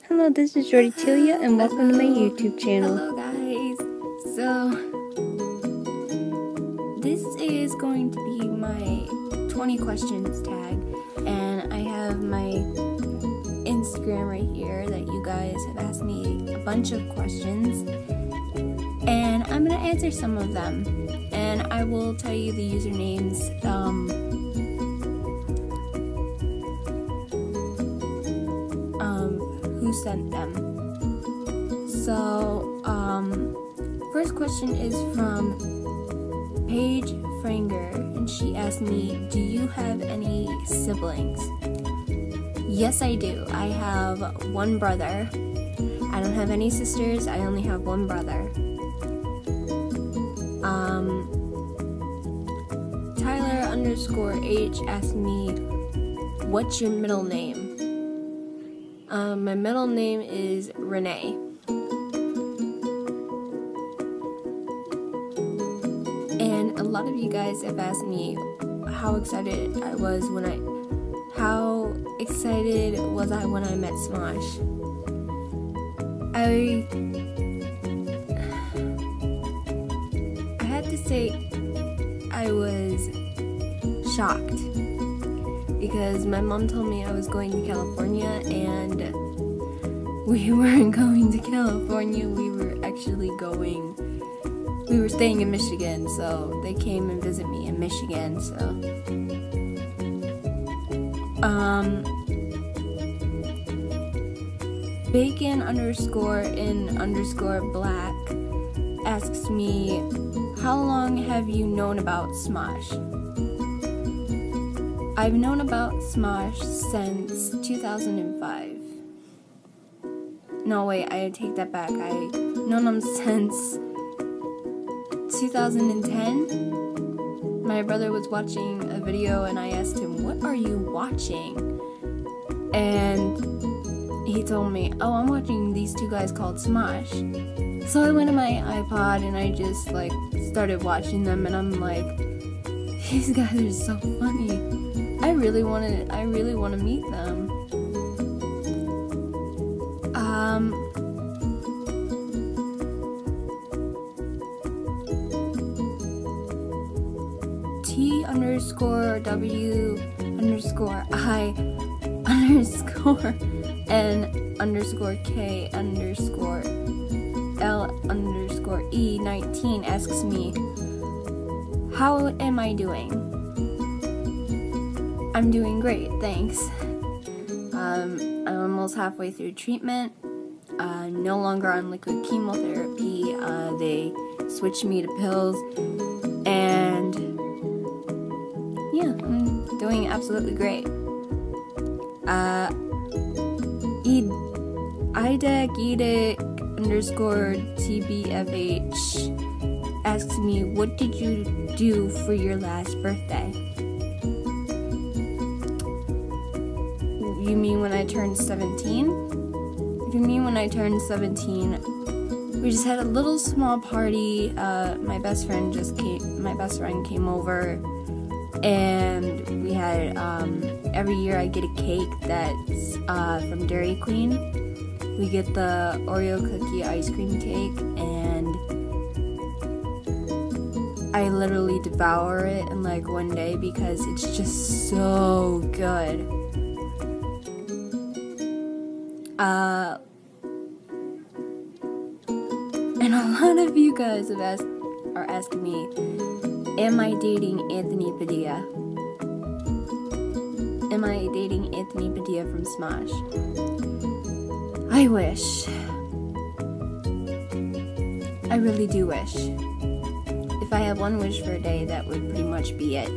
Hello, this is Jordy Tilia, and welcome to my YouTube channel. Hello guys, so this is going to be my 20 questions tag, and I have my Instagram right here that you guys have asked me a bunch of questions, and I'm going to answer some of them, and I will tell you the usernames who sent them. So, first question is from Paige Franger, and she asked me, do you have any siblings? Yes, I do. I have one brother. I don't have any sisters. I only have one brother. Tyler_H asked me, what's your middle name? My middle name is Renee. And a lot of you guys have asked me how excited I was when I met Smosh. I had to say I was shocked, because my mom told me I was going to California, and we weren't going to California. We were staying in Michigan, so they came and visit me in Michigan. So Bacon_in_black asks me, how long have you known about Smosh? I've known about Smosh since 2005. No, wait, I take that back. I've known him since 2010. My brother was watching a video and I asked him, what are you watching? And he told me, oh, I'm watching these two guys called Smosh. So I went to my iPod and I just started watching them, and I'm like, these guys are so funny. I really want to meet them. T_WI_K_L_E19 asks me, how am I doing? I'm doing great, thanks. I'm almost halfway through treatment. I'm no longer on liquid chemotherapy. They switched me to pills, and yeah, I'm doing absolutely great. IDEC_TBFH asks me, what did you do for your last birthday? You mean when I turned 17? If you mean when I turned 17, we just had a little small party. My best friend came over, and we had, every year I get a cake that's from Dairy Queen. We get the Oreo cookie ice cream cake, and I literally devour it in one day because it's just so good. And a lot of you guys are asking me, am I dating Anthony Padilla? Am I dating Anthony Padilla from Smosh? I wish. I really do wish. If I had one wish for a day, that would pretty much be it.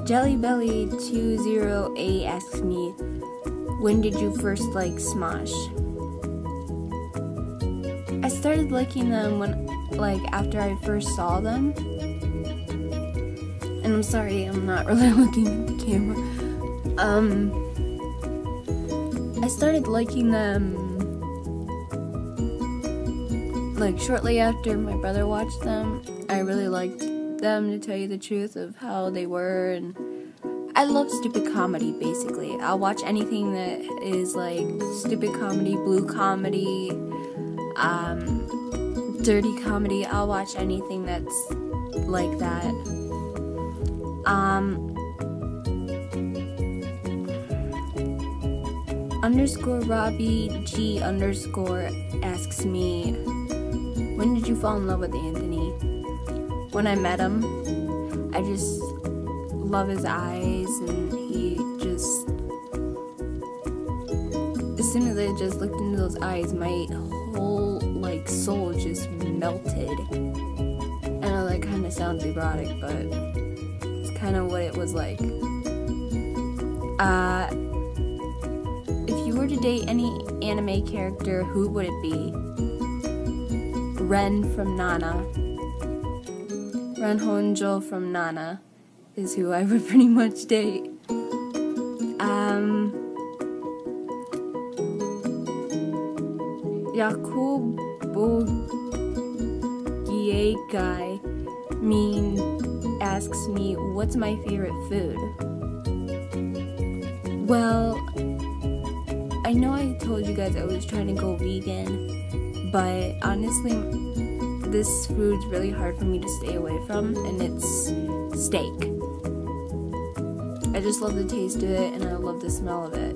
Jellybelly20A asks me, when did you first like Smosh? I started liking them after I first saw them. And I'm sorry, I'm not really looking at the camera. I started liking them shortly after my brother watched them. I really liked them to tell you the truth of how they were, and I love stupid comedy, basically. I'll watch anything that is like stupid comedy, blue comedy, dirty comedy. I'll watch anything that's like that. Underscore Robbie G underscore asks me, when did you fall in love with Anthony? When I met him, I just love his eyes, and he just, as soon as I just looked into those eyes, my whole like soul just melted. I know that kind of sounds erotic, but it's kind of what it was like. If you were to date any anime character, who would it be? Ren from Nana. Ren Honjo from Nana is who I would pretty much date. Yakub Bogiekai asks me, what's my favorite food? Well, I know I told you guys I was trying to go vegan, but honestly, this food's really hard for me to stay away from, and it's steak. I just love the taste of it, and I love the smell of it.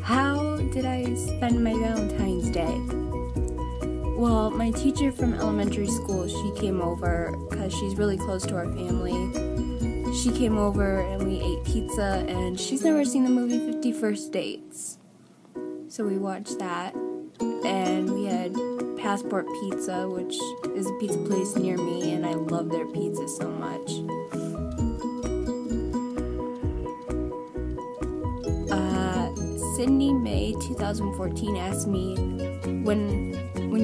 How did I spend my Valentine's Day? Well, my teacher from elementary school, she came over because she's really close to our family. She came over and we ate pizza, and she's never seen the movie 50 First Dates. So we watched that, and we had Passport Pizza, which is a pizza place near me, and I love their pizza so much. Sydney May 2014 asked me, when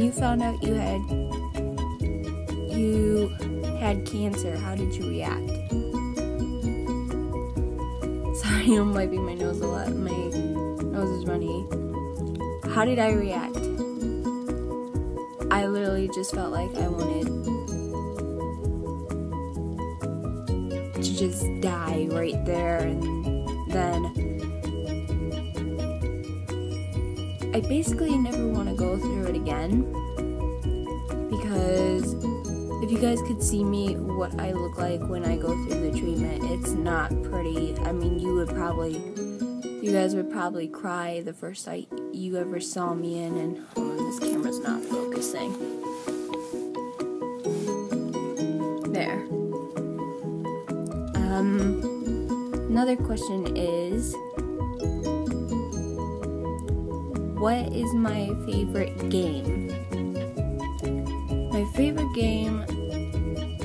you found out you had cancer, how did you react? Sorry, I'm wiping my nose a lot. My nose is runny. How did I react? I literally just felt like I wanted to just die right there and then. I basically never want to go through it again, because if you guys could see me, what I look like when I go through the treatment, it's not pretty. I mean, you guys would probably cry the first sight you ever saw me in, and hold on, this camera's not focusing. There. Another question is, what is my favorite game? My favorite game,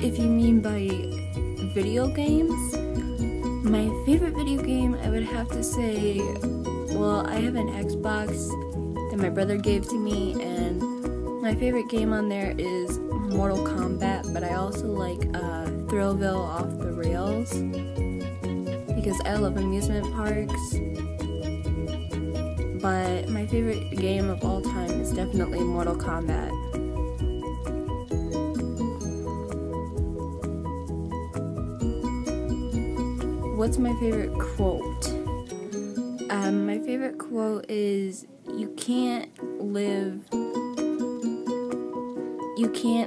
if you mean by video games, my favorite video game, I would have to say, well, I have an Xbox that my brother gave to me, and my favorite game on there is Mortal Kombat, but I also like Thrillville Off the Rails, because I love amusement parks. But my favorite game of all time is definitely Mortal Kombat. What's my favorite quote? My favorite quote is, you can't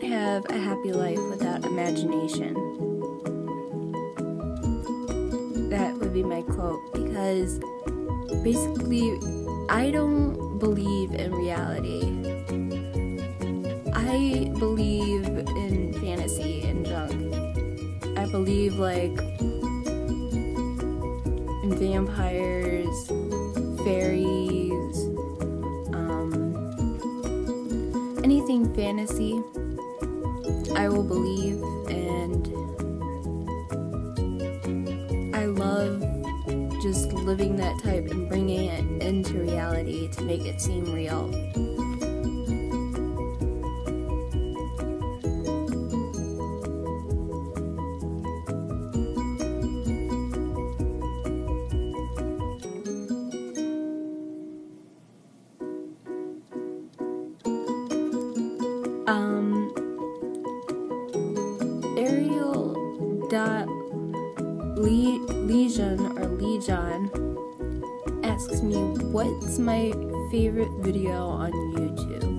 have a happy life without imagination. That would be my quote, because basically, I don't believe in reality. I believe in fantasy and junk. I believe like in vampires, fairies, anything fantasy, I will believe, and I love just living that type and bringing it into reality to make it seem real. Legion asks me, what's my favorite video on YouTube?